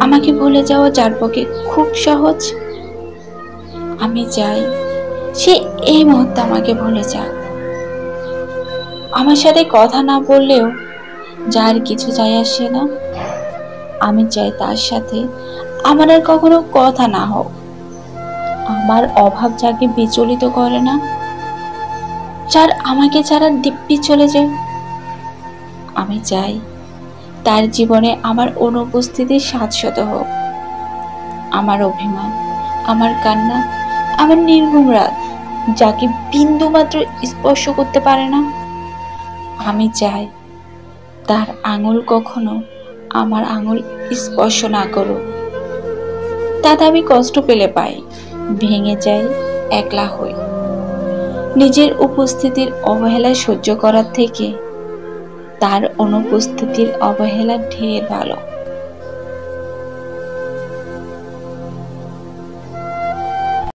আমাকে ভুলে যাওয়া যার পক্ষে খুব সহজ, আমি চাই সে এই মুহূর্তে আমাকে ভুলে যাক। আমার সাথে কথা না বললেও যার কিছু যায় আসে না, আমি চাই তার সাথে আমার আর কখনো কথা না হোক। আমার অভাব যাকে বিচলিত করে না, যার আমাকে ছাড়া দিব্যি চলে যায়, আমি চাই তার জীবনে আমার অনুপস্থিতি শাশ্বত হোক। আমার অভিমান, আমার কান্না, আমার নির্ঘুম রাত যাকে বিন্দু মাত্র স্পর্শ করতে পারে না, আমি চাই তার আঙুল কখনো আমার আঙুল স্পর্শ না করুক। তাতে আমি কষ্ট পেলে পাই, ভেঙে যাই, একলা হই। নিজের উপস্থিতির অবহেলা সহ্য করার থেকে তার অনুপস্থিতির অবহেলা ঢের ভালো।